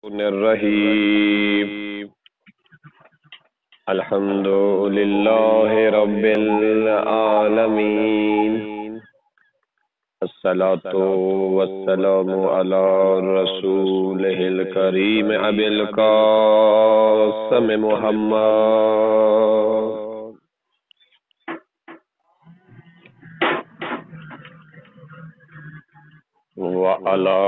الرحیم الحمد للہ رب العالمین الصلاۃ والسلام علی رسولہ الکریم ابی القاسم محمد وعلى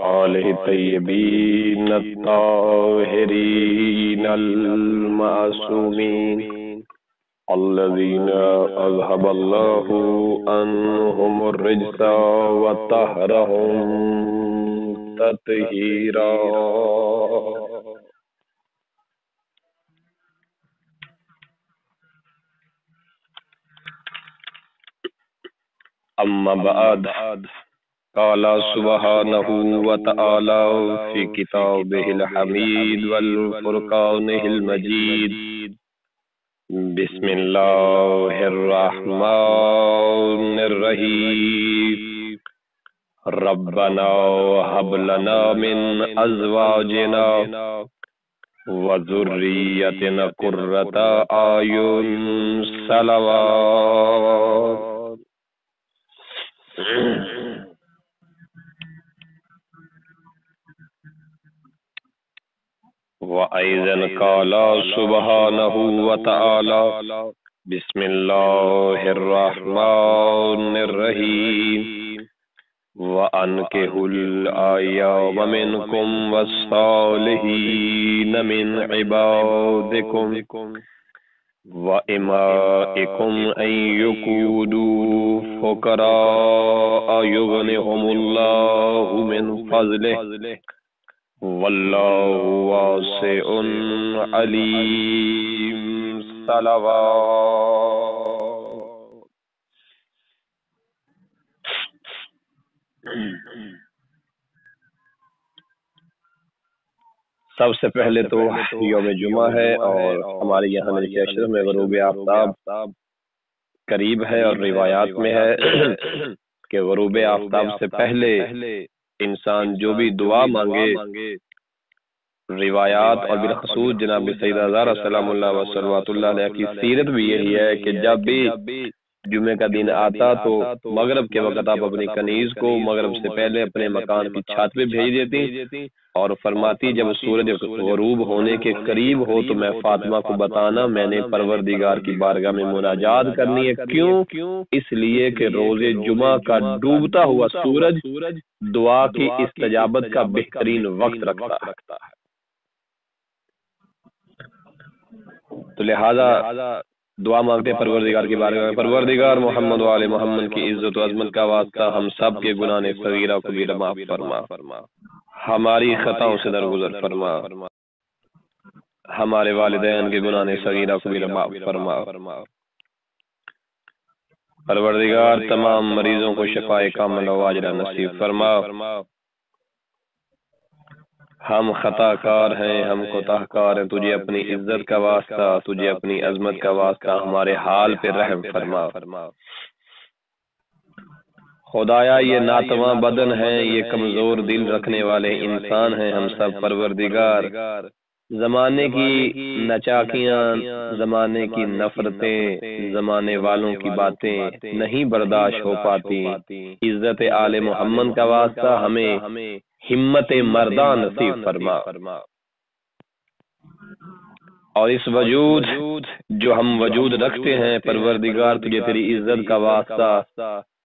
آلہ الطیبین الطاہرین المعصومین الذین اذهب اللہ عنہم الرجس وطہرہم تطہیرا. اما بعد قال سبحانہ وتعالی فی کتابہ الحمید والفرقانہ المجید. بسم اللہ الرحمن الرحیم. ربنا هب لنا من ازواجنا وذریتنا قرۃ اعین صلوات. وَأَيْضًا قَالَ سُبْحَانَهُ وَتَعَالَى بسم اللہ الرحمن الرحیم. وَأَنكِحُوا الْأَيَامَ مِنكُمْ وَالصَّالِحِينَ مِنْ عِبَادِكُمْ وَإِمَائِكُمْ أَنْ يَكُونُوا فُقَرَاءَ يُغْنِهِمُ اللَّهُ مِنْ فَضْلِهِ واللہ واسع علیم. صلوات. سب سے پہلے تو یوم جمعہ ہے اور ہمارے یہاں نشر میں غروب آفتاب قریب ہے، اور روایات میں ہے کہ غروب آفتاب سے پہلے انسان جو بھی دعا مانگے، روایات اور بالخصوص جناب سیدہ زہرا سلام اللہ و صلوات اللہ علیہ کی سیرت بھی یہی ہے کہ جب بھی جمعے کا دن آتا تو مغرب کے وقت آپ اپنی کنیز کو مغرب سے پہلے اپنے مکان کی چھت پہ بھیج دیتی اور فرماتی جب سورج غروب ہونے کے قریب ہو تو میں فاطمہ کو بتانا میں نے پروردگار کی بارگاہ میں مناجات کرنی ہے. کیوں؟ اس لیے کہ روز جمعہ کا ڈوبتا ہوا سورج دعا کی استجابت کا بہترین وقت رکھتا ہے. تو لہذا دعا مانگتے پروردگار کی بارگاہ میں، پروردگار محمد و آل محمد کی عزت و عظمت کا واسطہ ہم سب کے گناہ صغیرہ کو بھی معاف فرما، ہماری خطاؤں سے درگزر فرما، ہمارے والدین کے گناہ صغیرہ کو بھی معاف فرما. پروردگار تمام مریضوں کو شفائے کامل و عاجلہ نصیب فرما. ہم خطا کار ہیں، ہم کوتاہ کار ہیں، تجھے اپنی عزت کا واسطہ، تجھے اپنی عظمت کا واسطہ ہمارے حال پہ رحم فرما. خدایا یہ ناتواں بدن ہیں، یہ کمزور دل رکھنے والے انسان ہیں ہم سب. پروردگار زمانے کی نچاکیاں، زمانے کی نفرتیں، زمانے والوں کی باتیں نہیں برداشت ہو پاتی. عزت آل محمد کا واسطہ ہمیں ہمت مردان نصیب فرما. اور اس وجود جو ہم وجود رکھتے ہیں پروردگار تجھے تیری عزت کا واسطہ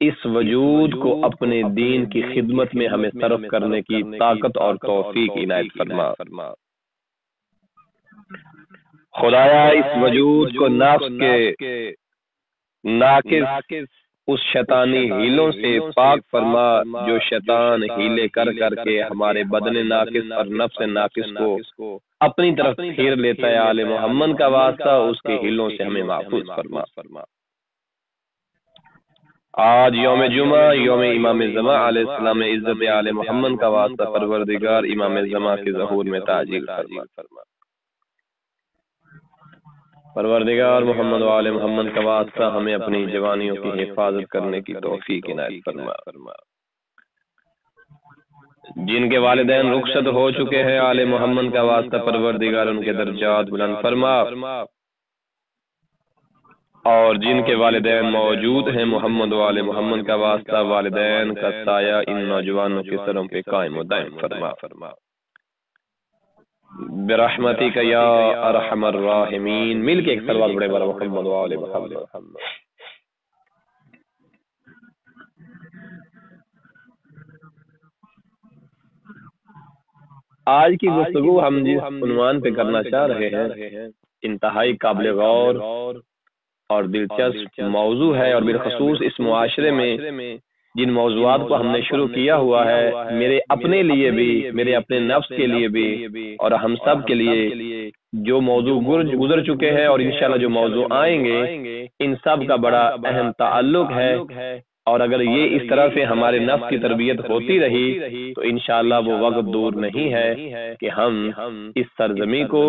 اس وجود کو اپنے دین کی خدمت میں ہمیں صرف کرنے کی طاقت اور توفیق عنایت فرما. خدایا اس وجود کو نفس کے ناقص اس شیطانی ہیلوں سے پاک فرما جو شیطان ہیلے کر کر کے ہمارے بدن ناقص اور نفس ناقص کو اپنی طرف پھیر لیتا ہے. آل محمد کا واسطہ اس کے ہیلوں سے ہمیں محفوظ فرما. آج یوم جمعہ، یوم امام زمان علیہ السلام، عزت آل محمد کا واسطہ پروردگار امام زمان کے ظہور میں تعجیل فرما. پروردگار محمد و آل محمد کا واسطہ ہمیں اپنی جوانیوں کی حفاظت کرنے کی توفیق عنایت فرما. جن کے والدین رخصت ہو چکے ہیں آل محمد کا واسطہ پروردگار ان کے درجات بلند فرما، اور جن کے والدین موجود ہیں محمد و آل محمد کا واسطہ والدین کا سایہ ان نوجوانوں کے سروں پہ قائم و دائم فرما برحمتک یا ارحم الراحمین۔ مل کے ایک صلوات بڑے بڑا محمد و آل محمد۔ آج کی گفتگو ہم جس عنوان پہ کرنا چاہ رہے ہیں انتہائی قابل غور اور دلچسپ موضوع ہے، اور بالخصوص اس معاشرے میں جن موضوعات کو ہم نے شروع کیا ہوا ہے، میرے اپنے لیے بھی، میرے اپنے نفس کے لیے بھی، اور ہم سب کے لیے جو موضوع گزر چکے ہیں اور انشاءاللہ جو موضوع آئیں گے، ان سب کا بڑا اہم تعلق ہے، اور اگر یہ اس طرح سے ہمارے نفس کی تربیت ہوتی رہی تو انشاءاللہ وہ وقت دور نہیں ہے کہ ہم اس سرزمی کو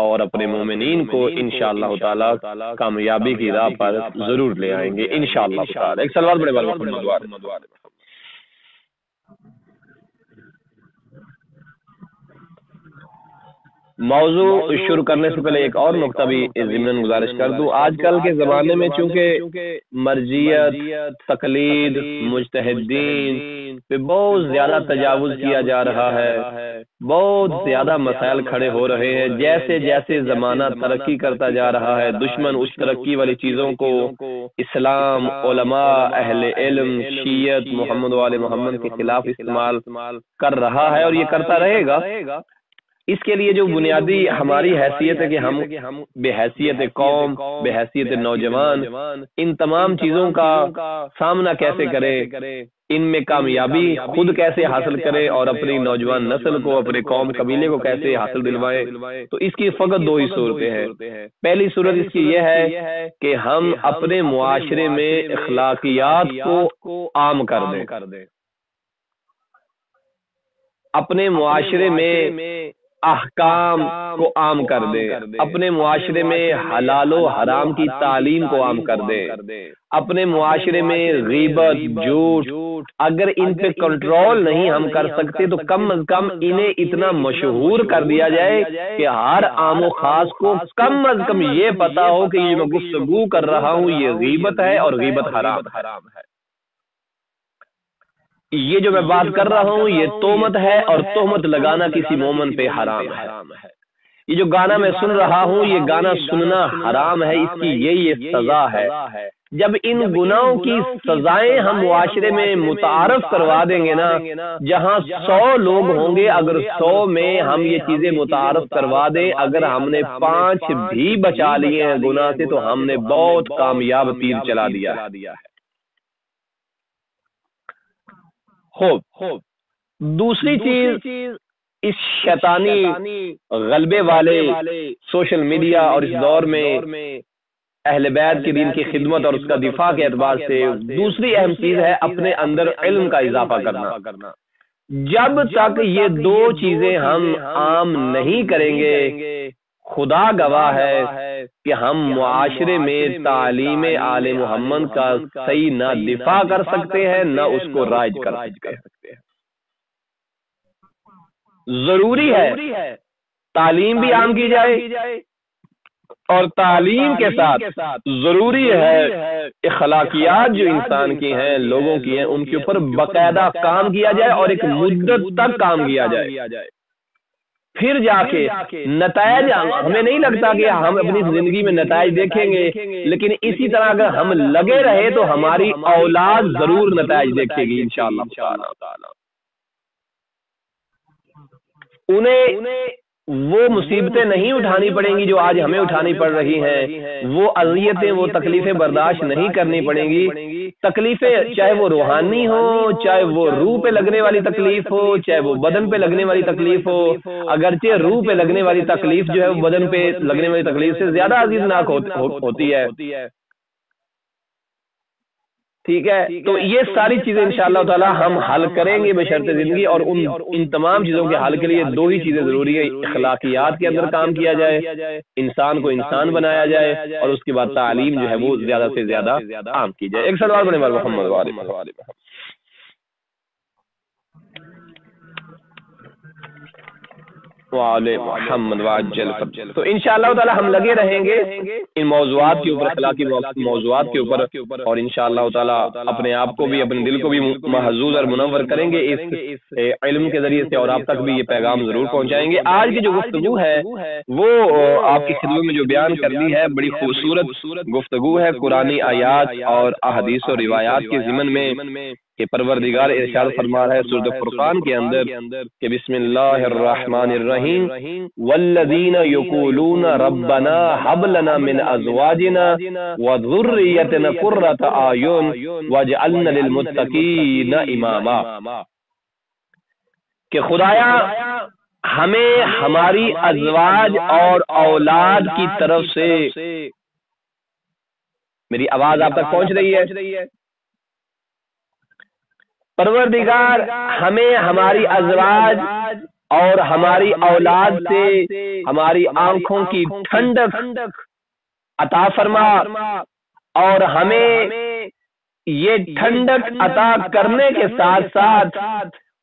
اور اپنے مومنین کو انشاءاللہ تعالی کامیابی کی راہ پر ضرور لے آئیں گے انشاءاللہ تعالی۔ ایک سوال بڑے محمد۔ موضوع شروع کرنے سے پہلے ایک اور نقطہ بھی ضمن گزارش کر دوں۔ آج کل کے زمانے میں چونکہ مرجیت، تقلید، مجتہدین پہ بہت زیادہ تجاوز کیا جا رہا ہے، بہت زیادہ مسائل کھڑے ہو رہے ہیں، جیسے جیسے زمانہ ترقی کرتا جا رہا ہے دشمن اس ترقی والی چیزوں کو اسلام، علماء، اہل علم، شیعت، محمد و آل محمد کے خلاف استعمال کر رہا ہے، اور یہ کرتا رہے گا۔ اس کے لیے جو بنیادی ہماری حیثیت ہے کہ ہم بے حیثیت قوم، بے حیثیت نوجوان، ان تمام چیزوں کا سامنا کیسے کرے، ان میں کامیابی خود کیسے حاصل کرے، اور اپنی نوجوان نسل کو، اپنے قوم قبیلے کو کیسے حاصل دلوائے، تو اس کی فقط دو ہی صورتیں ہیں۔ پہلی صورت اس کی یہ ہے کہ ہم اپنے معاشرے میں اخلاقیات کو عام کر دیں، اپنے معاشرے میں احکام کو عام کر دے، اپنے معاشرے میں حلال و حرام کی تعلیم کو عام کر دے، اپنے معاشرے میں غیبت، جھوٹ، اگر ان پہ کنٹرول نہیں ہم کر سکتے تو کم از کم انہیں اتنا مشہور کر دیا جائے کہ ہر عام و خاص کو کم از کم یہ پتا ہو کہ یہ میں گفتگو کر رہا ہوں یہ غیبت ہے اور غیبت حرام ہے، یہ جو میں بات کر رہا ہوں یہ تہمت ہے اور تہمت لگانا کسی مومن پہ حرام ہے، یہ جو گانا میں سن رہا ہوں یہ گانا سننا حرام ہے، اس کی یہی سزا ہے۔ جب ان گناہوں کی سزائیں ہم معاشرے میں متعارف کروا دیں گے نا، جہاں 100 لوگ ہوں گے، اگر 100 میں ہم یہ چیزیں متعارف کروا دیں، اگر ہم نے 5 بھی بچا لیے ہیں گناہ سے تو ہم نے بہت کامیاب تیر چلا دیا ہے۔ خوب دوسری چیز، اس شیطانی غلبے والے سوشل میڈیا اور اس دور میں اہل بیت کے دین کی خدمت اور اس کا دفاع کے اعتبار سے دوسری اہم چیز ہے اپنے اندر علم کا اضافہ کرنا۔ جب تک یہ دو چیزیں ہم عام نہیں کریں گے، خدا گواہ ہے کہ ہم معاشرے میں تعلیم آل محمد کا صحیح نہ دفاع کر سکتے ہیں، نہ اس کو رائج کر سکتے ہیں۔ ضروری ہے تعلیم بھی عام کی جائے، اور تعلیم کے ساتھ ضروری ہے اخلاقیات جو انسان کی ہیں، لوگوں کی ہیں، ان کے اوپر باقاعدہ کام کیا جائے اور ایک مدت تک کام کیا جائے، پھر جا کے نتائج۔ ہمیں نہیں لگتا کہ ہم اپنی زندگی میں نتائج دیکھیں گے، لیکن اسی طرح اگر ہم لگے رہے تو ہماری اولاد ضرور نتائج دیکھے گی انشاءاللہ تعالی۔ انہیں وہ مصیبتیں نہیں اٹھانی پڑیں گی جو آج ہمیں اٹھانی پڑ رہی ہیں، وہ اذیتیں، وہ تکلیفیں برداشت نہیں کرنی پڑیں گی۔ تکلیفیں چاہے وہ روحانی ہو، چاہے وہ روح پہ لگنے والی تکلیف ہو، چاہے وہ بدن پہ لگنے والی تکلیف ہو، اگرچہ روح پہ لگنے والی تکلیف جو ہے وہ بدن پہ لگنے والی تکلیف سے زیادہ عزیزناک ہوتی ہے، ٹھیک ہے۔ تو یہ ساری چیزیں انشاءاللہ تعالی ہم حل کریں گے بشرط زندگی، اور ان تمام چیزوں کے حل کے لیے دو ہی چیزیں ضروری ہے، اخلاقیات کے اندر کام کیا جائے، انسان کو انسان بنایا جائے، اور اس کے بعد تعلیم جو ہے وہ زیادہ سے زیادہ عام کی جائے۔ ایک سوال بنے محمد وعلی محمد وعجل فرج۔ تو انشاءاللہ تعالی ہم لگے رہیں گے ان موضوعات کے اوپر، اخلاقی موضوعات کے اوپر، اور انشاءاللہ تعالی اپنے آپ کو بھی، اپنے دل کو بھی محظوظ اور منور کریں گے اس علم کے ذریعے سے، اور آپ تک بھی یہ پیغام ضرور پہنچائیں گے۔ آج کی جو گفتگو ہے وہ آپ کی خدمت میں جو بیان کرنی ہے، بڑی خوبصورت گفتگو ہے قرآنی آیات اور احادیث و روایات کے ضمن میں، کہ پروردگار ارشاد فرما ہے سورۃ فرقان کے اندر کہ بسم اللہ الرحمن الرحیم والذین یقولون ربنا هب لنا من ازواجنا وذریتنا قرۃ اعین واجعلنا للمتقین اماما، کہ خدایا ہمیں ہماری ازواج اور اولاد کی طرف سے، میری آواز آپ تک پہنچ رہی ہے؟ پروردگار ہمیں ہماری ازواج اور ہماری اولاد سے ہماری آنکھوں کی ٹھنڈک عطا فرما، اور ہمیں یہ ٹھنڈک عطا کرنے کے ساتھ ساتھ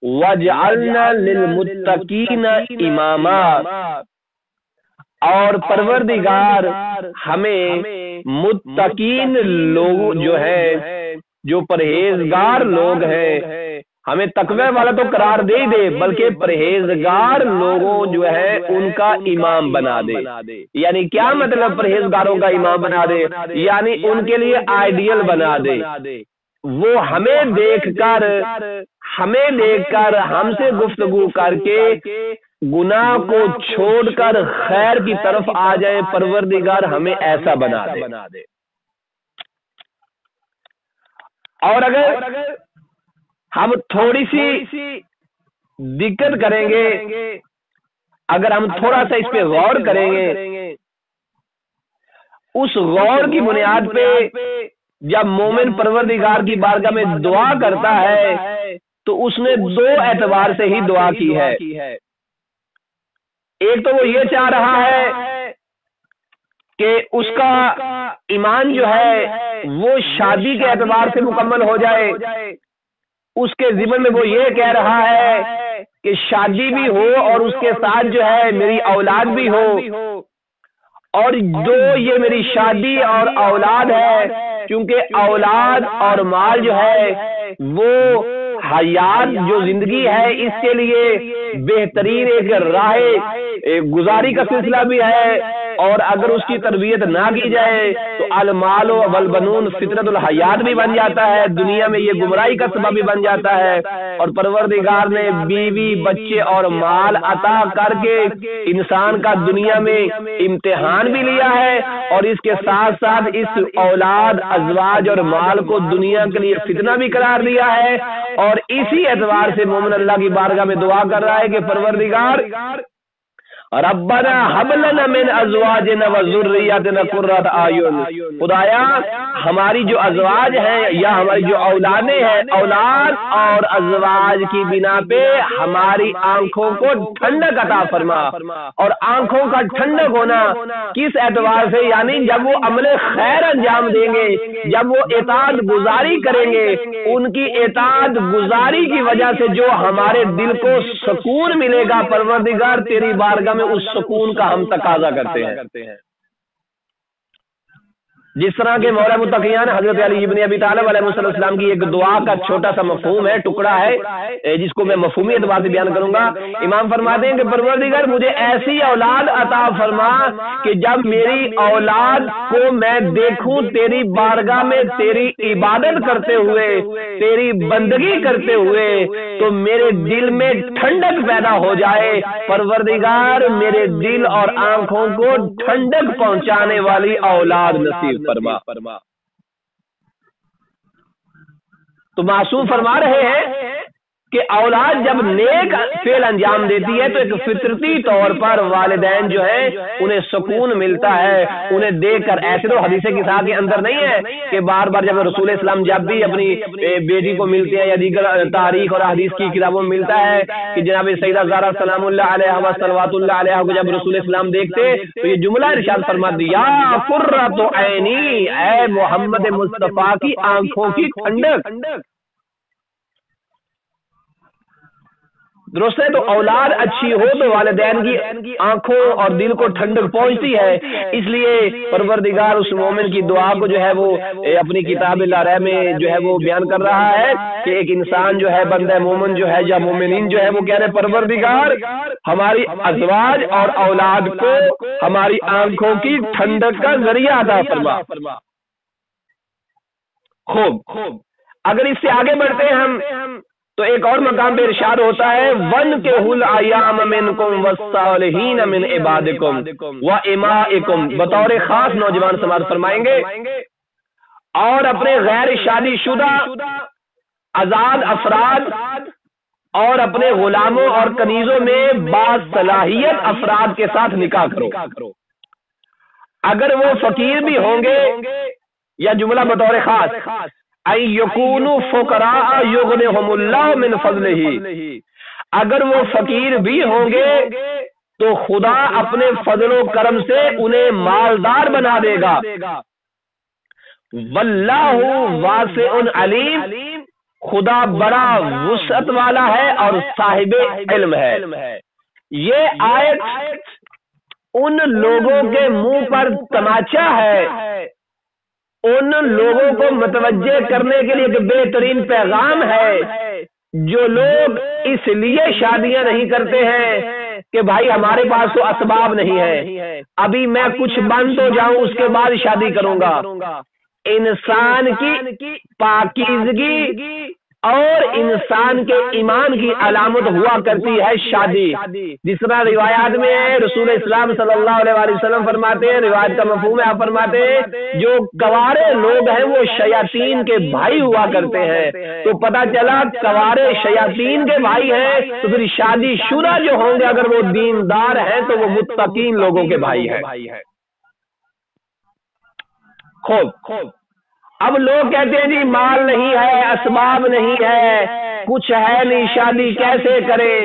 وَجْعَلْنَا لِلْمُتَّقِينَ إِمَامًا، اور پروردگار ہمیں متقین لوگ جو ہے، جو پرہیزگار لوگ ہیں، ہمیں تقوی والا تو قرار دے دے، بلکہ پرہیزگار لوگوں جو ہے ان کا امام بنا دے۔ یعنی کیا مطلب پرہیزگاروں کا امام بنا دے؟ یعنی ان کے لیے آئیڈیل بنا دے، وہ ہمیں دیکھ کر ہم سے گفتگو کر کے گناہ کو چھوڑ کر خیر کی طرف آ جائے۔ پروردگار ہمیں ایسا بنا دے۔ اور اگر ہم تھوڑی سی دقت کریں گے، اگر ہم تھوڑا سا اس پہ غور کریں گے، اس غور کی بنیاد پہ جب مومن پروردگار کی بارگاہ میں دعا کرتا ہے تو اس نے دو اعتبار سے ہی دعا کی ہے۔ ایک تو وہ یہ چاہ رہا ہے کہ اس کا ایمان جو ہے وہ شادی کے اعتبار سے مکمل ہو جائے، اس کے ذمن میں وہ یہ کہہ رہا ہے کہ شادی بھی ہو اور اس کے ساتھ جو ہے میری اولاد بھی ہو، اور دو یہ میری شادی اور اولاد ہے، کیونکہ اولاد اور مال جو ہے وہ حیات جو زندگی ہے اس کے لیے بہترین ایک راہ گزاری کا سلسلہ بھی ہے، اور اگر اس کی تربیت نہ کی جائے تو المال والبنون فطرت الحیات بھی بن جاتا ہے، دنیا میں یہ گمراہی کا سبب بھی بن جاتا ہے۔ اور پروردگار نے بیوی بچے اور مال عطا کر کے انسان کا دنیا میں امتحان بھی لیا ہے، اور اس کے ساتھ ساتھ اس اولاد ازواج اور مال کو دنیا کے لیے فتنہ بھی قرار دیا ہے۔ اور اسی اعتبار سے مومن اللہ کی بارگاہ میں دعا کر رہا ہے کہ پروردگار ربنا هب لنا من ازواجنا وذرياتنا قرۃ اعین، خدایا ہماری جو ازواج ہیں یا ہماری جو اولادیں ہیں، اولاد اور ازواج کی بنا پہ ہماری آنکھوں کو ٹھنڈک عطا فرما۔ اور آنکھوں کا ٹھنڈک ہونا کس اعتبار سے؟ یعنی جب وہ عمل خیر انجام دیں گے، جب وہ اطاعت گزاری کریں گے، ان کی اطاعت گزاری کی وجہ سے جو ہمارے دل کو سکون ملے گا، پروردگار تیری بارگاہ میں اس سکون کا ہم تقاضا کرتے ہیں۔ جس طرح کے مولا متقیان حضرت علی ابن ابی طالب علیہ السلام کی ایک دعا کا چھوٹا سا مفہوم ہے، ٹکڑا ہے، جس کو میں مفہومی اعتبار سے بیان کروں گا۔ امام فرماتے ہیں کہ پروردگار مجھے ایسی اولاد عطا فرما کہ جب میری اولاد کو میں دیکھوں تیری بارگاہ میں تیری عبادت کرتے ہوئے، تیری بندگی کرتے ہوئے، تو میرے دل میں ٹھنڈک پیدا ہو جائے۔ پروردگار میرے دل اور آنکھوں کو ٹھنڈک پہنچانے والی اولاد نصیب فرما۔ تو معصوم فرما رہے ہیں کہ اولاد جب نیک فعل انجام دیتی ہے تو ایک فطرتی طور پر والدین جو ہیں انہیں سکون ملتا ہے، انہیں دیکھ کر۔ ایسے تو حدیث کسا کے اندر نہیں ہے کہ بار بار جب رسول اسلام جب بھی اپنی بیٹی کو ملتے ہیں یا دیگر تاریخ اور حدیث کی کتابوں میں ملتا ہے کہ جناب سیدہ زہرا سلام اللہ علیہا و صلوات اللہ علیہا کو جب رسول اسلام دیکھتے تو یہ جملہ ارشاد فرما دیا، قرۃ عینی، اے محمد مصطفیٰ کی آنکھوں کی ٹھنڈک۔ درست ہے؟ تو اولاد اچھی ہو تو والدین کی آنکھوں اور دل کو ٹھنڈک پہنچتی ہے، اس لیے پروردگار اس مومن کی دعا کو جو ہے وہ اپنی کتاب الرحم میں جو ہے وہ بیان کر رہا ہے کہ ایک انسان جو ہے بندہ مومن جو ہے یا مومنین جو ہے وہ کہہ رہے پروردگار ہماری ازواج اور اولاد کو ہماری آنکھوں کی ٹھنڈک کا ذریعہ عطا فرما۔ خوب، اگر اس سے آگے بڑھتے ہیں ہم تو ایک اور مقام پہ ارشاد ہوتا ہے وَانْكِحُوا الْأَيَامَ مِنْكُمْ وَالصَّالِحِينَ مِنْ عِبَادِكُمْ وَإِمَائِكُمْ، بطور خاص نوجوان سماعت فرمائیں گے، اور اپنے غیر شادی شدہ آزاد افراد اور اپنے غلاموں اور کنیزوں میں باصلاحیت افراد کے ساتھ نکاح کرو، اگر وہ فقیر بھی ہوں گے، یا جملہ بطور خاص یکونوا فقراء یغنیہم اللہ من فضلہ، اگر وہ فقیر بھی ہوں گے تو خدا اپنے فضل و کرم سے انہیں مالدار بنا دے گا۔ واللہ واسع علیم، خدا بڑا وسعت والا ہے اور صاحب علم ہے۔ یہ آیت ان لوگوں کے منہ پر تماچا ہے، ان لوگوں کو متوجہ کرنے کے لیے ایک بہترین پیغام ہے جو لوگ اس لیے شادیاں نہیں کرتے ہیں کہ بھائی ہمارے پاس تو اسباب نہیں ہے، ابھی میں کچھ بن تو جاؤں اس کے بعد شادی کروں گا۔ انسان کی پاکیزگی اور انسان کے ایمان کی علامت ہوا کرتی ہے شادی، جس طرح روایات میں ہے رسول اسلام صلی اللہ علیہ وسلم فرماتے ہیں، روایت کا مفہوم ہے، آپ فرماتے ہیں جو کوارے لوگ ہیں وہ شیاطین کے بھائی ہوا کرتے ہیں، تو پتہ چلا کوارے شیاطین کے بھائی ہیں تو پھر شادی شدہ جو ہوں گے اگر وہ دیندار ہیں تو وہ متقین لوگوں کے بھائی ہیں۔ خوب، اب لوگ کہتے ہیں جی مال نہیں ہے، اسباب نہیں ہے، کچھ ہے نہیں، شادی کیسے کریں؟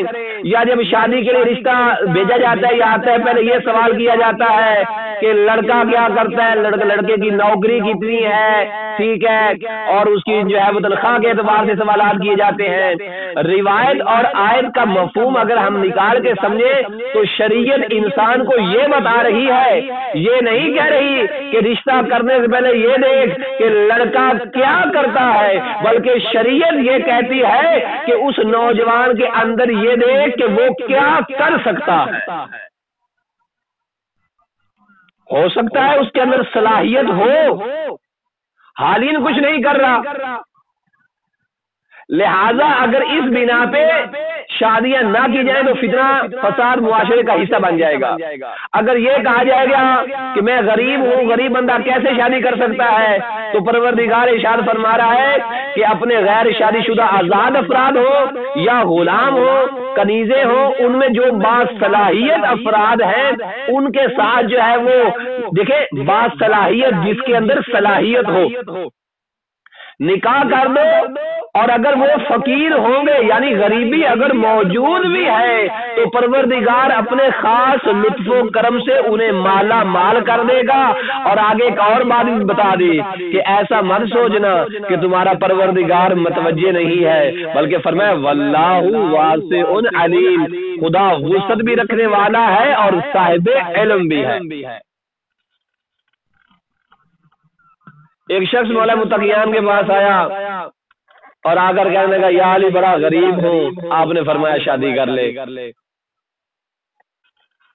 یا جب شادی کے لیے رشتہ بھیجا جاتا ہے یا آتا ہے پہلے یہ سوال کیا جاتا ہے کہ لڑکا کیا کرتا ہے، لڑکے کی نوکری کتنی ہے، ٹھیک ہے، اور اس کی جو ہے وہ تنخواہ کے اعتبار سے سوالات کیے جاتے ہیں۔ روایت اور آیت کا مفہوم اگر ہم نکال کے سمجھیں تو شریعت انسان کو یہ بتا رہی ہے، یہ نہیں کہہ رہی کہ رشتہ کرنے سے پہلے یہ دیکھ کہ لڑکا کیا کرتا ہے، بلکہ شریعت یہ کہتی ہے کہ اس نوجوان کے اندر یہ دیکھ کہ وہ کیا کر سکتا ہے۔ ہو سکتا ہے اس کے اندر صلاحیت ہو، حالین کچھ نہیں کر رہا، لہذا اگر اس بنا پہ شادیاں نہ کی جائیں تو فتنہ فساد معاشرے کا حصہ بن جائے گا۔ اگر یہ کہا جائے گا کہ میں غریب ہوں، غریب بندہ کیسے شادی کر سکتا ہے، تو پروردگار ارشاد فرما رہا ہے کہ اپنے غیر شادی شدہ آزاد افراد ہو یا غلام ہو، کنیزیں ہوں، ان میں جو باصلاحیت افراد ہیں ان کے ساتھ جو ہے وہ دیکھیں باصلاحیت جس کے اندر صلاحیت ہو نکاح کر دو، اور اگر وہ فقیر ہوں گے یعنی غریبی اگر موجود بھی ہے تو پروردگار اپنے خاص لطف و کرم سے انہیں مالا مال کر دے گا۔ اور آگے ایک اور بات بھی بتا دی کہ ایسا مت سوچنا کہ تمہارا پروردگار متوجہ نہیں ہے، بلکہ فرمایا واللہ واسع علیم، خدا وسعت بھی رکھنے والا ہے اور صاحب علم بھی ہے۔ ایک شخص مولا متقیان کے پاس آیا اور آ کر کہنے لگا یا علی بڑا غریب ہوں، آپ نے فرمایا شادی کر لے۔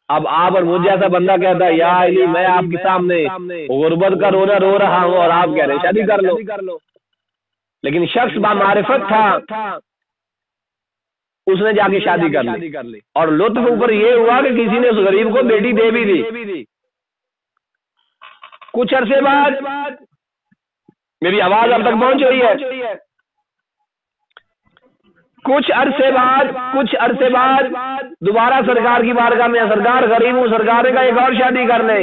اب آپ اور مجھ جیسا بندہ کہتا ہے یا علی میں آپ کے سامنے غربت کا رونا رو رہا ہوں اور آپ کہہ رہے ہیں شادی کر لو، لیکن شخص با معرفت تھا، اس نے جا کے شادی کر لی، اور لطف اوپر یہ ہوا کہ کسی نے اس غریب کو بیٹی دے بھی دی۔ کچھ عرصے بعد میری آواز اب تک پہنچ رہی ہے، کچھ عرصے بعد دوبارہ سرکار کی بارگاہ میں سرکار غریب ہوں، سرکار نے کہا ایک اور شادی کر لے،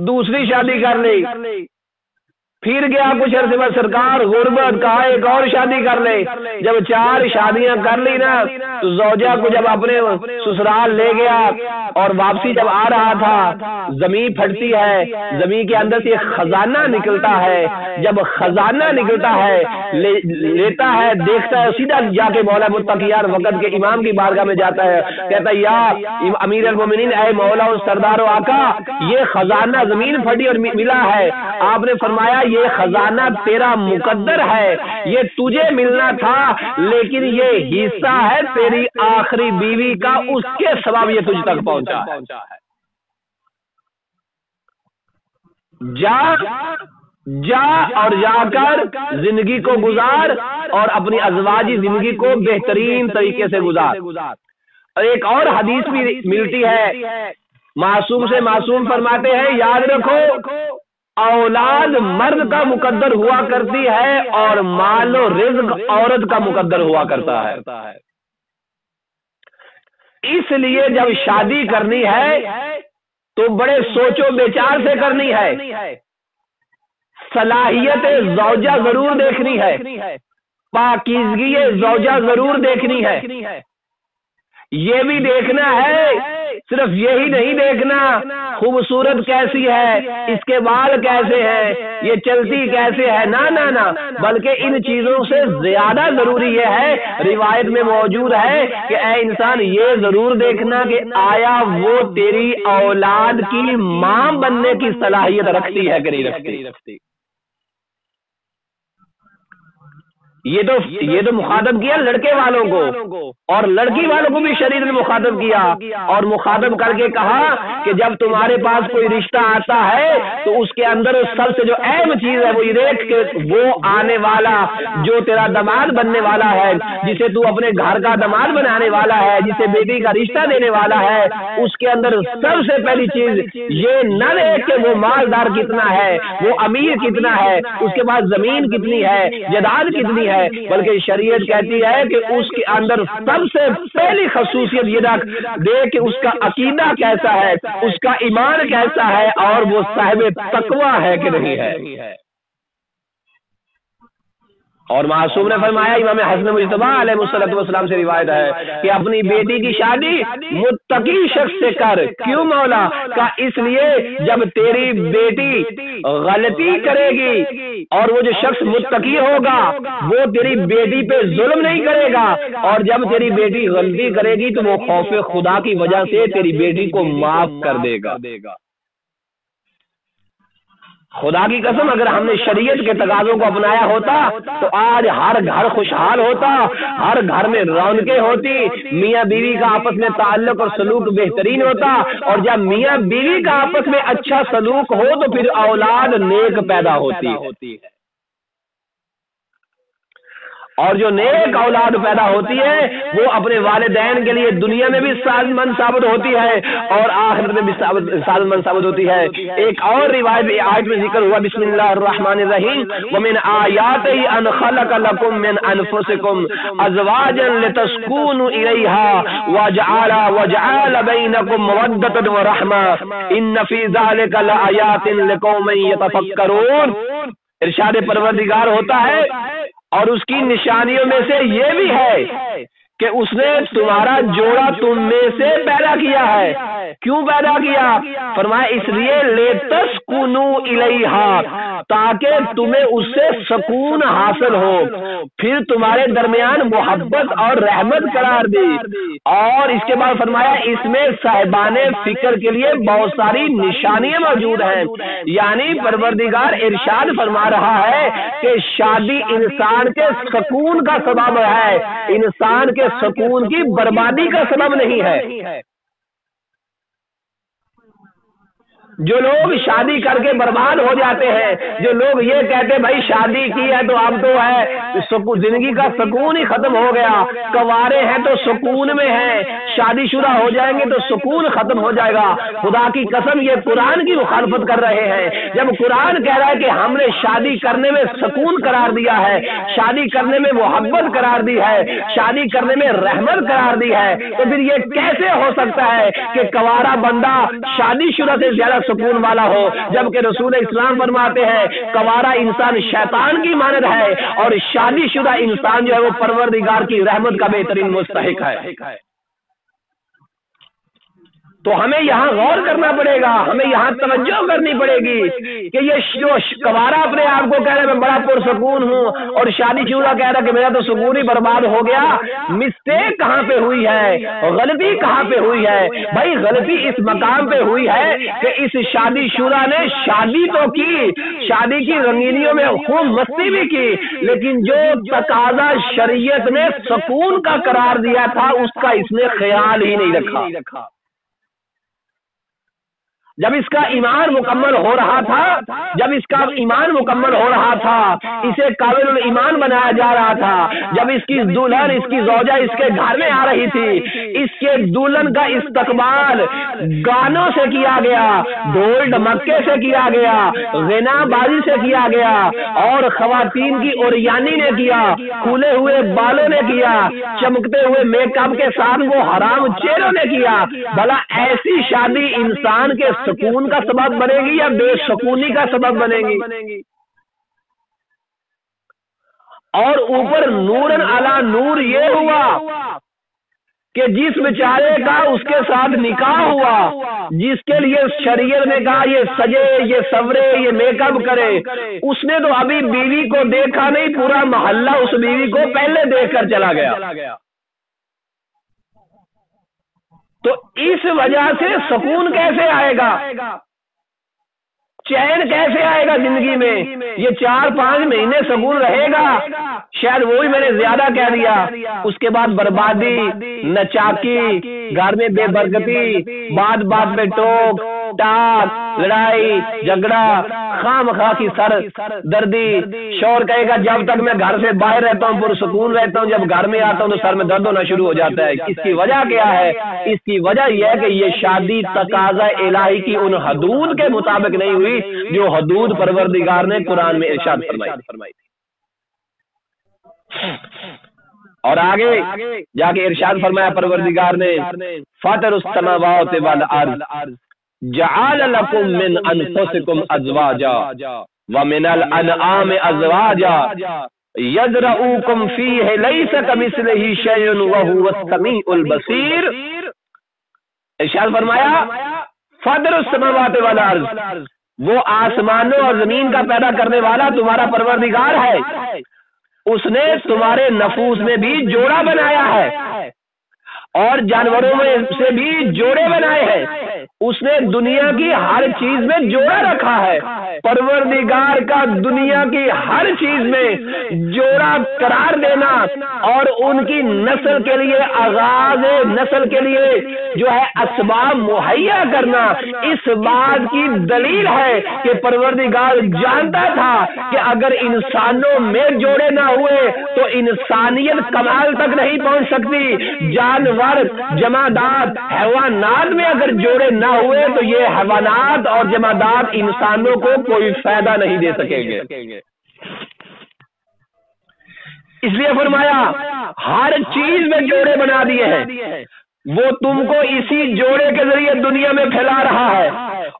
دوسری شادی کر لی، پھر گیا کچھ عرصے بعد سرکار غربت، کہا ایک اور شادی کر لے۔ جب 4 شادیاں کر لی نا تو زوجہ کو جب اپنے سسرال لے گیا اور واپسی جب آ رہا تھا، زمین پھٹتی ہے، زمین کے اندر سے ایک خزانہ نکلتا ہے۔ جب خزانہ نکلتا ہے لیتا ہے، دیکھتا ہے، سیدھا جا کے مولا متقیان وقت کے امام کی بارگاہ میں جاتا ہے، کہتا ہے یا امیر المومنین، اے مولا و سردار و آقا، یہ خزانہ زمین پھٹی اور ملا ہے۔ آپ نے فرمایا یہ خزانہ تیرا مقدر ہے، یہ تجھے ملنا تھا، لیکن یہ حصہ ہے تیری آخری بیوی کا، اس کے سبب یہ تجھ تک پہنچا ہے۔ جا اور جا کر زندگی کو گزار اور اپنی ازواجی زندگی کو بہترین طریقے سے گزار۔ اور ایک اور حدیث بھی ملتی ہے، معصوم سے معصوم فرماتے ہیں یاد رکھو اولاد مرد کا مقدر ہوا کرتی ہے اور مال و رزق عورت کا مقدر ہوا کرتا ہے۔ اس لیے جب شادی کرنی ہے تو بڑے سوچ و بچار سے کرنی ہے، صلاحیت زوجہ ضرور دیکھنی ہے، پاکیزگی زوجہ ضرور دیکھنی ہے، یہ بھی دیکھنا ہے، صرف یہی نہیں دیکھنا خوبصورت کیسی ہے، اس کے بال کیسے ہیں، یہ چلتی کیسے ہے، نہ بلکہ ان چیزوں سے زیادہ ضروری یہ ہے، روایت میں موجود ہے کہ اے انسان یہ ضرور دیکھنا کہ آیا وہ تیری اولاد کی ماں بننے کی صلاحیت رکھتی ہے کہ نہیں رکھتی۔ یہ تو مخاطب کیا لڑکے والوں کو، اور لڑکی والوں کو بھی شریعت نے مخاطب کیا، اور مخاطب کر کے کہا کہ جب تمہارے پاس کوئی رشتہ آتا ہے تو اس کے اندر سب سے جو اہم چیز ہے وہ یہ دیکھ کہ وہ آنے والا جو تیرا داماد بننے والا ہے، جسے تو اپنے گھر کا داماد بنانے والا ہے، جسے بیٹی کا رشتہ دینے والا ہے، اس کے اندر سب سے پہلی چیز یہ نہ دیکھ کہ وہ مالدار کتنا ہے، وہ امیر کتنا ہے، اس کے بعد زمین کتنی ہے، جائیداد کتنی ہے، بلکہ شریعت کہتی ہے کہ اس کے اندر سب سے پہلی خصوصیت یہ رکھ دے کہ اس کا عقیدہ کیسا ہے، اس کا ایمان کیسا ہے، اور وہ صاحب تقوی ہے کہ نہیں ہے۔ اور معصوم نے فرمایا، امام حسن مجتبی علیہ السلام سے روایت ہے کہ اپنی بیٹی کی شادی متقی شخص سے کر۔ کیوں مولا؟ کہ اس لیے جب تیری بیٹی غلطی کرے گی اور وہ جو شخص متقی ہوگا وہ تیری بیٹی پہ ظلم نہیں کرے گا، اور جب تیری بیٹی غلطی کرے گی تو وہ خوف خدا کی وجہ سے تیری بیٹی کو معاف کر دے گا۔ خدا کی قسم اگر ہم نے شریعت کے تقاضوں کو اپنایا ہوتا تو آج ہر گھر خوشحال ہوتا، ہر گھر میں رونقیں ہوتی، میاں بیوی کا آپس میں تعلق اور سلوک بہترین ہوتا، اور جب میاں بیوی کا آپس میں اچھا سلوک ہو تو پھر اولاد نیک پیدا ہوتی ہے، اور جو نیک اولاد پیدا ہوتی ہے وہ اپنے والدین کے لیے دنیا میں بھی سعادت مند ثابت ہوتی ہے اور آخرت میں بھی سعادت مند ثابت ہوتی ہے۔ ایک اور روایت آیت میں ذکر ہوا، بسم اللہ الرحمن الرحیم، وَمِنْ آیَاتِهِ أَنْ خَلَقَ لَكُم مِّنْ أَنفُسِكُمْ أَزْوَاجًا لِتَسْكُنُوا إِلَيْهَا وَجَعَلَ بَيْنَكُم مَّوَدَّةً وَرَحْمَةً إِنَّ فِي ذَلِكَ لَآيَاتٍ لِقَوْمٍ يَتَفَكَّرُونَ۔ ارشاد پروردگار ہوتا ہے اور اس کی نشانیوں میں سے یہ بھی ہے کہ اس نے تمہارا جوڑا تم میں سے پیدا کیا ہے۔ کیوں پیدا کیا؟ فرمایا اس لیے لِتَسْكُنُوا إِلَيْهَا، تاکہ تمہیں اس سے سکون حاصل ہو، پھر تمہارے درمیان محبت اور رحمت قرار دی، اور اس کے بعد فرمایا اس میں صاحبان فکر کے لیے بہت ساری نشانیاں موجود ہیں۔ یعنی پروردگار ارشاد فرما رہا ہے کہ شادی انسان کے سکون کا سبب ہے، انسان کے سکون کی بربادی کا سبب نہیں ہے۔ جو لوگ شادی کر کے برباد ہو جاتے ہیں، جو لوگ یہ کہتے بھائی شادی کی ہے تو اب تو ہے زندگی کا سکون ہی ختم ہو گیا، کنوارے ہیں تو سکون میں ہیں، شادی شدہ ہو جائیں گے تو سکون ختم ہو جائے گا، خدا کی قسم یہ قرآن کی مخالفت کر رہے ہیں۔ جب قرآن کہہ رہا ہے کہ ہم نے شادی کرنے میں سکون قرار دیا ہے، شادی کرنے میں محبت قرار دی ہے، شادی کرنے میں رحمت قرار دی ہے، تو پھر یہ کیسے ہو سکتا ہے کہ کنوارا بندہ شادی شدہ سے زیادہ زیادہ سکون والا ہو، جبکہ رسول اسلام فرماتے ہیں کوارا انسان شیطان کی مانند ہے اور شادی شدہ انسان جو ہے وہ پروردگار کی رحمت کا بہترین مستحق ہے۔ تو ہمیں یہاں غور کرنا پڑے گا، ہمیں یہاں توجہ کرنی پڑے گی کہ یہ جو کوارا اپنے آپ کو کہہ رہا ہے میں بڑا پرسکون ہوں اور شادی شدہ کہہ رہا ہے کہ میرا تو سکون ہی برباد ہو گیا، مسٹیک کہاں پہ ہوئی ہے، غلطی کہاں پہ ہوئی ہے؟ بھائی غلطی اس مقام پہ ہوئی ہے کہ اس شادی شدہ نے شادی تو کی، شادی کی رنگینیوں میں خوب مستی بھی کی، لیکن جو تقاضا شریعت نے سکون کا قرار دیا تھا اس کا اس نے خیال ہی نہیں رکھا۔ جب اس کا ایمان مکمل ہو رہا تھا، اسے قابل الایمان بنایا جا رہا تھا، جب اس کی دلہن، اس کی زوجہ اس کے گھر میں آ رہی تھی، اس کے دلہن کا استقبال گانوں سے کیا گیا، ڈھول ڈمکے سے کیا گیا، غنا بازی سے کیا گیا، اور خواتین کی اوریانی نے کیا، کھلے ہوئے بالوں نے کیا، چمکتے ہوئے میک اپ کے ساتھ وہ حرام چہروں نے کیا۔ بھلا ایسی شادی انسان کے سکون کا سبب بنے گی یا بے سکونی کا سبب بنے گی؟ اور اوپر نورن علی نور یہ ہوا کہ جس بیچارے کا اس کے ساتھ نکاح ہوا، جس کے لیے شریعت نے کہا یہ سجے، یہ سورے، یہ میک اپ کرے، اس نے تو ابھی بیوی کو دیکھا نہیں، پورا محلہ اس بیوی کو پہلے دیکھ کر چلا گیا۔ تو اس وجہ سے سکون کیسے آئے گا، چین کیسے آئے گا زندگی میں؟ یہ 4-5 مہینے سکون رہے گا، شاید وہی میں نے زیادہ کہہ دیا، اس کے بعد بربادی، نچاکی، گھر میں بے برکتی، بات بات پہ ٹوک ٹاک، لڑائی جھگڑا، خام خواہ کی سر دردی۔ شوہر کہے گا جب تک میں گھر سے باہر رہتا ہوں پرسکون رہتا ہوں، جب گھر میں آتا ہوں تو سر میں درد ہونا شروع ہو جاتا ہے۔ اس کی وجہ کیا ہے؟ اس کی وجہ یہ ہے کہ یہ شادی تقاضا الہی کی ان حدود کے مطابق نہیں ہوئی جو حدود پروردگار نے قرآن میں ارشاد فرمائی۔ اور آگے جا کے ارشاد فرمایا پروردگار نے فاطر السماوات والارض جعل لکم من انفسکم ازواجا ومن الانعام ازواجا یذرؤکم فیہ لیس کمثلہ شیء وہو السمیع البصیر۔ ارشاد فرمایا فاطر السماوات والارض، وہ آسمانوں اور زمین کا پیدا کرنے والا تمہارا پروردگار ہے، اس نے تمہارے نفوس میں بھی جوڑا بنایا ہے اور جانوروں میں سے بھی جوڑے بنائے ہیں، اس نے دنیا کی ہر چیز میں جوڑا رکھا ہے۔ پروردگار کا دنیا کی ہر چیز میں جوڑا قرار دینا اور ان کی نسل کے لیے، آغاز نسل کے لیے جو ہے اسباب مہیا کرنا، اس بات کی دلیل ہے کہ پروردگار جانتا تھا کہ اگر انسانوں میں جوڑے نہ ہوئے تو انسانیت کمال تک نہیں پہنچ سکتی۔ جانور، جمادات، حیوانات میں اگر جوڑے نہ ہوئے تو یہ حیوانات اور جمادات انسانوں کو کوئی فائدہ نہیں دے سکیں گے۔ اس لیے فرمایا ہر چیز میں جوڑے بنا دیے ہیں، وہ تم کو اسی جوڑے کے ذریعے دنیا میں پھیلا رہا ہے،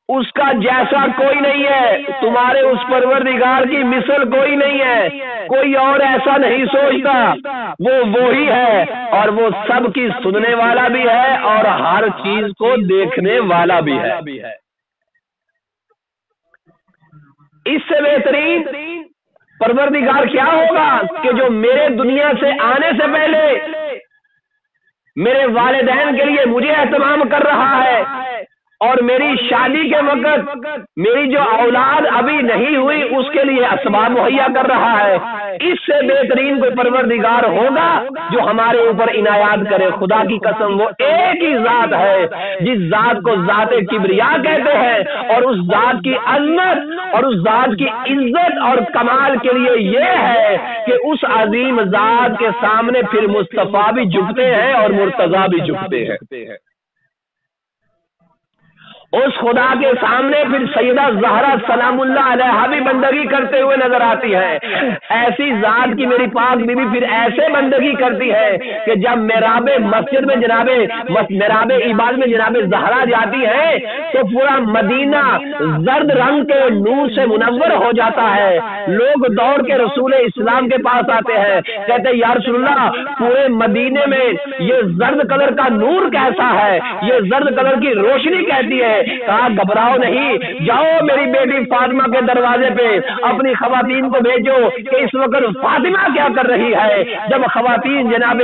اس کا جیسا کوئی نہیں ہے، تمہارے اس پروردگار کی مثل کوئی نہیں ہے، کوئی اور ایسا نہیں سوچتا، وہ وہی ہے اور وہ سب کی سننے والا بھی ہے اور ہر چیز کو دیکھنے والا بھی ہے۔ اس سے بہترین پروردگار کیا ہوگا کہ جو میرے دنیا سے آنے سے پہلے میرے والدین کے لیے مجھے اہتمام کر رہا ہے اور میری شادی کے وقت میری جو اولاد ابھی نہیں ہوئی اس کے لیے اسباب مہیا کر رہا ہے۔ اس سے بہترین کوئی پروردگار ہوگا جو ہمارے اوپر عنایات کرے۔ خدا کی قسم وہ ایک ہی ذات ہے جس ذات کو ذات کبریا کہتے ہیں، اور اس ذات کی عظمت اور اس ذات کی عزت اور کمال کے لیے یہ ہے کہ اس عظیم ذات کے سامنے پھر مصطفیٰ بھی جھکتے ہیں اور مرتضیٰ بھی جھکتے ہیں۔ اس خدا کے سامنے پھر سیدہ زہرا سلام اللہ علیہا بھی بندگی کرتے ہوئے نظر آتی ہے۔ ایسی ذات کی میری پاک بیوی پھر ایسے بندگی کرتی ہے کہ جب محراب مسجد میں محراب عبادت میں جناب زہرا جاتی ہے تو پورا مدینہ زرد رنگ کے نور سے منور ہو جاتا ہے۔ لوگ دوڑ کے رسول اسلام کے پاس آتے ہیں، کہتے ہیں یا رسول اللہ پورے مدینے میں یہ زرد کلر کا نور کیسا ہے، یہ زرد کلر کی روشنی کہتی ہے۔ کہا گھبراؤ نہیں، جاؤ میری بیٹی فاطمہ کے دروازے پہ اپنی خواتین کو بھیجو کہ اس وقت فاطمہ کیا کر رہی ہے۔ جب خواتین جناب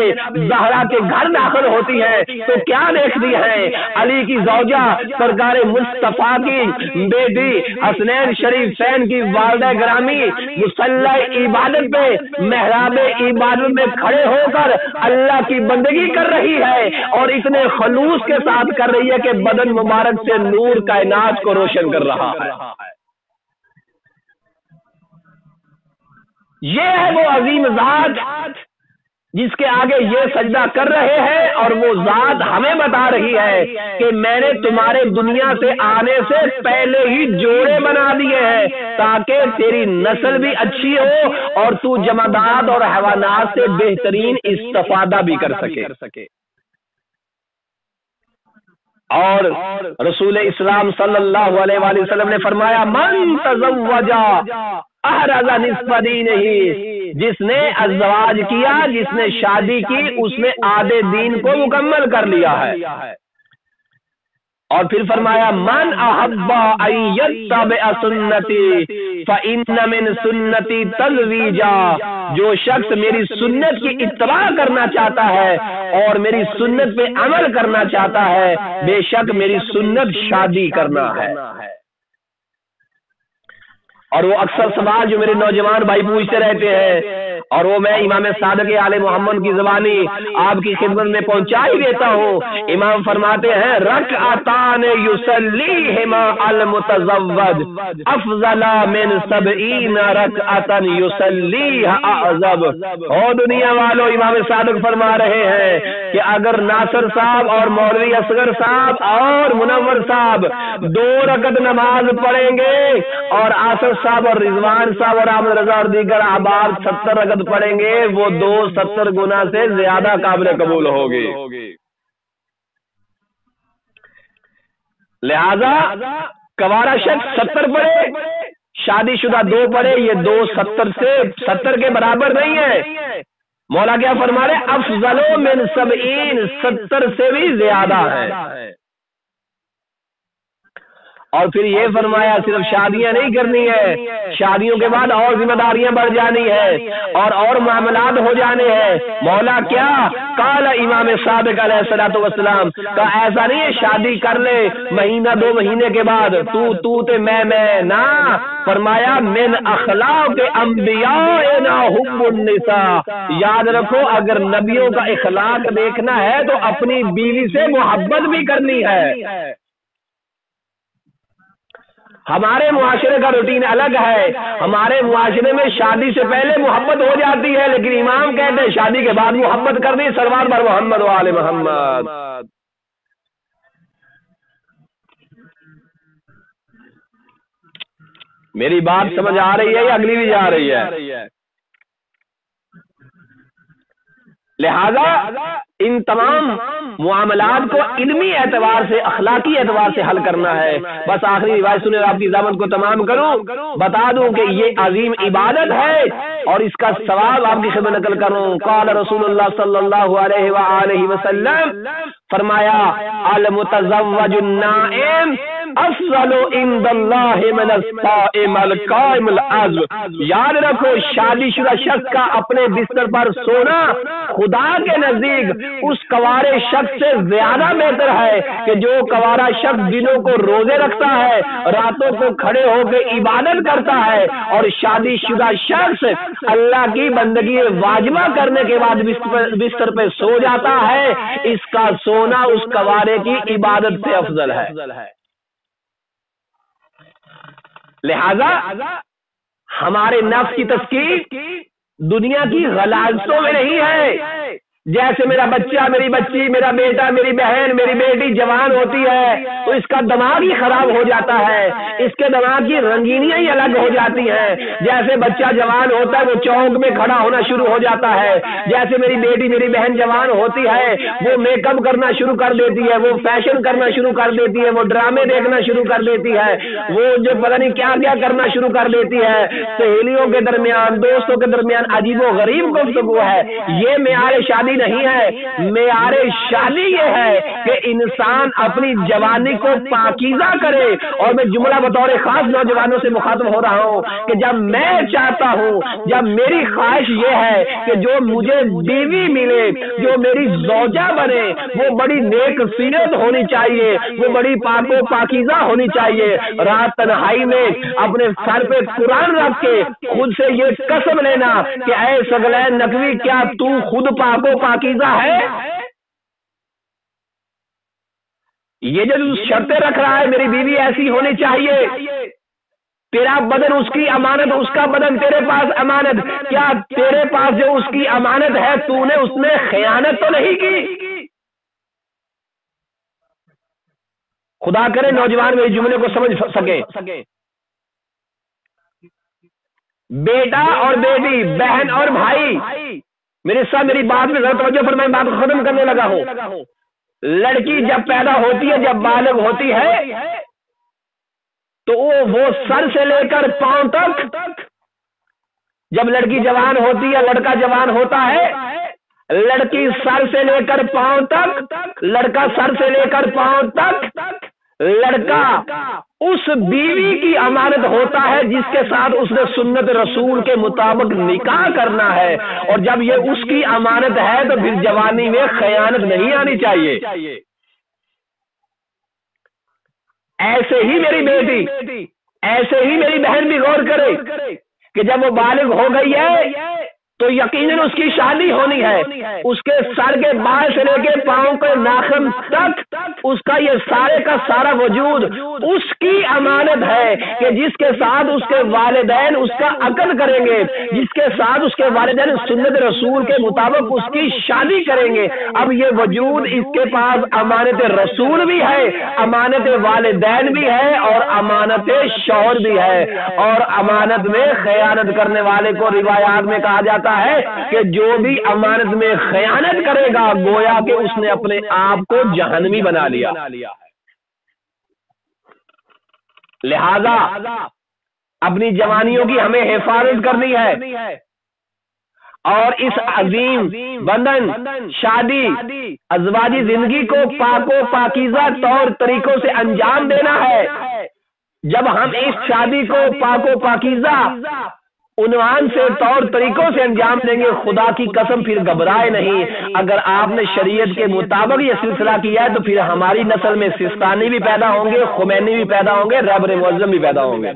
زہرا کے گھر داخل ہوتی ہے تو کیا دیکھتی ہے؟ علی کی زوجہ سرکار مصطفیٰ کی بیٹی حسنین شریفین کی والدہ گرامی مصلی عبادت پہ محراب عبادت میں کھڑے ہو کر اللہ کی بندگی کر رہی ہے، اور اتنے خلوص کے ساتھ کر رہی ہے کہ بدن مبارک سے نور کائنات کو روشن کر رہا ہے۔ یہ ہے وہ عظیم ذات جس کے آگے یہ سجدہ کر رہے ہیں، اور وہ ذات ہمیں بتا رہی ہے کہ میں نے تمہارے دنیا سے آنے سے پہلے ہی جوڑے بنا دیے ہیں تاکہ تیری نسل بھی اچھی ہو اور تو جمادات اور حیوانات سے بہترین استفادہ بھی کر سکے۔ اور رسول اسلام صلی اللہ علیہ وآلہ وسلم نے فرمایا من تزوجا احرز نصف دینہ، جس نے ازواج کیا، جس نے شادی کی، اس نے آدھے دین کو مکمل کر لیا ہے۔ اور پھر فرمایا من احب ان یتبع سنتی فإن من سنتی تزویجا، جو شخص میری سنت کی اتباع کرنا چاہتا ہے اور میری سنت پہ عمل کرنا چاہتا ہے، بے شک میری سنت شادی کرنا ہے۔ اور وہ اکثر سوال جو میرے نوجوان بھائی پوچھتے رہتے ہیں، اور وہ میں امام صادق آل محمد کی زبانی آپ کی خدمت میں پہنچا ہی دیتا ہوں۔ امام فرماتے ہیں رکعتان یصلیہما المتزوج افضل من 70 رکعتا یصلیھا اعظم۔ او دنیا والو، امام صادق فرما رہے ہیں کہ اگر ناصر صاحب اور مولوی اصغر صاحب اور منور صاحب 2 رکعت نماز پڑھیں گے، اور آصف صاحب اور رضوان صاحب اور احمد رضا اور دیگر احباب 70 رکعت پڑھیں گے، وہ 270 گنا سے زیادہ قابل قبول ہوگی۔ لہذا کوارا شخص 70 پڑھے، شادی شدہ 2 پڑھے، یہ 2 70 کے برابر نہیں ہے۔ مولا کیا فرما رہے؟ افضل من 70، 70 سے بھی زیادہ ہے۔ اور پھر یہ فرمایا صرف شادیاں نہیں کرنی ہے، شادیوں کے بعد اور ذمہ داریاں بڑھ جانی ہے اور معاملات ہو جانے ہیں۔ مولا کیا قال امام صادق علیہ الصلوۃ والسلام کا ایسا نہیں ہے شادی کر لے مہینہ 2 مہینے کے بعد تو تے میں نہ، فرمایا من اخلاق انبیاء حب النساء۔ یاد رکھو اگر نبیوں کا اخلاق دیکھنا ہے تو اپنی بیوی سے محبت بھی کرنی ہے۔ ہمارے معاشرے کا روٹین الگ ہے، ہمارے معاشرے میں شادی سے پہلے محبت ہو جاتی ہے، لیکن امام کہتے ہیں شادی کے بعد محبت کرنی، سرور بر محمد و آل محمد۔ میری بات سمجھ آ رہی ہے یا اگلی بھی جا رہی ہے؟ لہذا ان تمام معاملات کو علمی اعتبار سے، اخلاقی اعتبار سے حل کرنا ہے۔ بس آخری روایت سنے آپ کی زامن کو تمام کروں، بتا دوں کہ یہ عظیم عبادت ہے اور اس کا ثواب آپ کی خدمت نقل کروں۔ قال رسول اللہ صلی اللہ علیہ وآلہ وسلم، فرمایا المتزوج النائم افضل عند اللہ من الصائم القائم العزم۔ یاد رکھو شادی شدہ شخص کا اپنے بستر پر سونا خدا کے نزدیک اس کوارے شخص سے زیادہ بہتر ہے کہ جو کوارا شخص دنوں کو روزے رکھتا ہے، راتوں کو کھڑے ہو کے عبادت کرتا ہے، اور شادی شدہ شخص اللہ کی بندگی واجبہ کرنے کے بعد بستر پہ سو جاتا ہے۔ اس کا سونا اس کوارے کی عبادت سے افضل ہے۔ لہذا ہمارے نفس کی تزکیہ دنیا کی غلاظتوں میں نہیں ہے، جیسے میرا بچہ، میری بچی، میرا بیٹا، میری بہن، میری بیٹی جوان ہوتی ہے تو اس کا دماغ ہی خراب ہو جاتا ہے، اس کے دماغ کی رنگینیاں ہی الگ ہو جاتی ہیں۔ جیسے بچہ جوان ہوتا ہے وہ چوک میں کھڑا ہونا شروع ہو جاتا ہے، جیسے میری بیٹی، میری بہن جوان ہوتی ہے وہ میک اپ کرنا شروع کر دیتی ہے، وہ فیشن کرنا شروع کر دیتی ہے، وہ ڈرامے دیکھنا شروع کر دیتی ہے، وہ جو پتہ نہیں کیا کیا کرنا شروع کر دیتی ہے، سہیلیوں کے درمیان، دوستوں کے درمیان عجیب و غریب گفتگو ہے۔ یہ معیار شادی نہیں ہے، معیار شادی یہ ہے کہ انسان اپنی جوانی کو پاکیزہ کرے۔ اور میں جملہ بطور خاص نوجوانوں سے مخاطب ہو رہا ہوں کہ جب میں چاہتا ہوں، جب میری خواہش یہ ہے کہ جو مجھے بیوی ملے، جو میری زوجہ بنے، وہ بڑی نیک سیرت ہونی چاہیے، وہ بڑی پاک و پاکیزہ ہونی چاہیے۔ رات تنہائی میں اپنے سر پہ قرآن رکھ کے خود سے یہ قسم لینا کہ اے ثقلین نقوی، کیا تو خود پاک و پاکیزہ ہے؟ یہ جو شرطیں رکھ رہا ہے میری بیوی ایسی ہونی چاہیے، تیرا بدن اس کی امانت، اس کا بدن تیرے پاس امانت، کیا تیرے پاس جو اس کی امانت ہے تو نے اس میں خیانت تو نہیں کی؟ خدا کرے نوجوان میرے جملے کو سمجھ سکے۔ بیٹا اور بیٹی، بہن اور بھائی، میرے ساتھ میری بات میں ذرا توجہ پر میں بات کو ختم کرنے لگا ہوں۔ لڑکی جب پیدا ہوتی ہے، جب بالغ ہوتی ہے تو وہ سر سے لے کر پاؤں تک، جب لڑکی جوان ہوتی ہے، لڑکا جوان ہوتا ہے، لڑکی سر سے لے کر پاؤں تک، لڑکا سر سے لے کر پاؤں تک، لڑکا اس بیوی کی امانت ہوتا ہے جس کے ساتھ اس نے سنت رسول کے مطابق نکاح کرنا ہے، اور جب یہ اس کی امانت ہے تو پھر جوانی میں خیانت نہیں آنی چاہیے۔ ایسے ہی میری بیٹی، ایسے ہی میری بہن بھی غور کرے کہ جب وہ بالغ ہو گئی ہے تو یقیناً اس کی شادی ہونی ہے، اس کے سر کے بال سے لے کے پاؤں کے ناخن تک اس کا یہ سارے کا سارا وجود اس کی امانت ہے کہ جس کے ساتھ اس کے والدین اس کا عقد کریں گے، جس کے ساتھ اس کے والدین سنت رسول کے مطابق اس کی شادی کریں گے۔ اب یہ وجود اس کے پاس امانت رسول بھی ہے، امانت والدین بھی ہے، اور امانت شوہر بھی ہے، اور امانت میں خیانت کرنے والے کو روایات میں کہا جاتا ہے کہ جو بھی امانت میں خیانت کرے گا گویا کہ اس نے اپنے آپ کو جہنمی بنا لیا۔ لہذا اپنی جوانیوں کی ہمیں حفاظت کرنی ہے، اور اس عظیم بندھن شادی ازواجی زندگی کو پاک و پاکیزہ طور طریقوں سے انجام دینا ہے۔ جب ہم اس شادی کو پاک و پاکیزہ عنوان سے طور طریقوں سے انجام دیں گے، خدا کی قسم پھر گھبرائے نہیں۔ اگر آپ نے شریعت کے مطابق یہ سلسلہ کیا ہے تو پھر ہماری نسل میں سستانی بھی پیدا ہوں گے، خمینی بھی پیدا ہوں گے، رہبر معظم بھی پیدا ہوں گے۔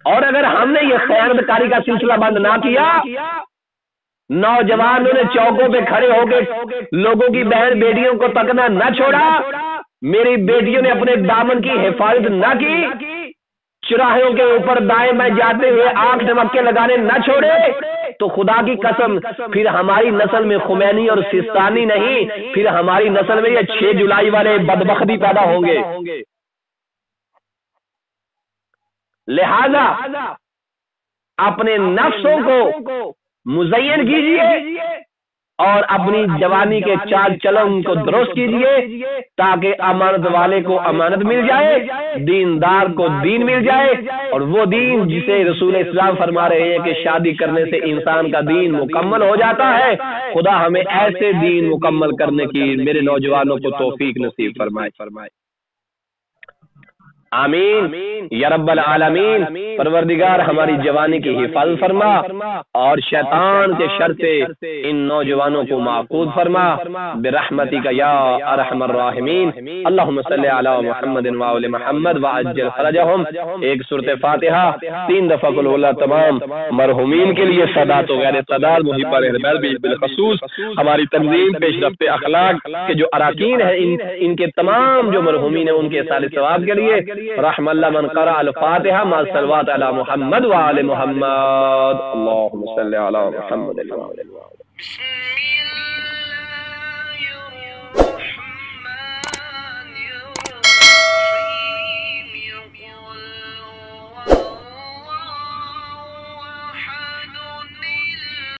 اور اگر ہم نے یہ خیانت کاری کا سلسلہ بند نہ کیا، نوجوانوں نے چوکوں پہ کھڑے ہو کے لوگوں کی بہن بیٹیوں کو تکنا نہ چھوڑا، میری بیٹیوں نے اپنے دامن کی حفاظت نہ کی، چراہوں کے اوپر دائیں بائیں جاتے ہوئے آنکھ ڈھمکے لگانے نہ چھوڑے، تو خدا کی قسم پھر ہماری نسل میں خمینی اور سستانی نہیں، پھر ہماری نسل میں یہ 6 جولائی والے بدبخت بھی پیدا ہوں گے۔ لہذا اپنے نفسوں کو مزین کیجئے اور اپنی جوانی کے چال چلن کو درست کیجئے، تاکہ امانت والے کو امانت مل جائے، دیندار کو دین مل جائے، اور وہ دین جسے رسول اسلام فرما رہے ہیں کہ شادی کرنے سے انسان کا دین مکمل ہو جاتا ہے۔ خدا ہمیں ایسے دین مکمل کرنے کی میرے نوجوانوں کو توفیق نصیب فرمائے۔ آمین یا رب العالمین۔ پروردگار ہماری جوانی کی حفاظت فرما اور شیطان کے شر سے ان نوجوانوں کو محفوظ فرما برحمتک یا ارحم الراحمین۔ اللہم صلی علی محمد وآل محمد وعجل فرجہم۔ ایک سورۃ فاتحہ 3 دفعہ قل ہو اللہ تمام مرحومین کے لیے سادات و غیر سادات محب اہل بیت بالخصوص ہماری تنظیم پیش رفت اخلاق کے جو اراکین ہیں ان کے تمام جو مرحومین ہیں ان کے سال ثواب کے لیے رحم اللہ من قرأ الفاتحہ مع الصلوات علی محمد وآل محمد اللہم صلی علی محمد.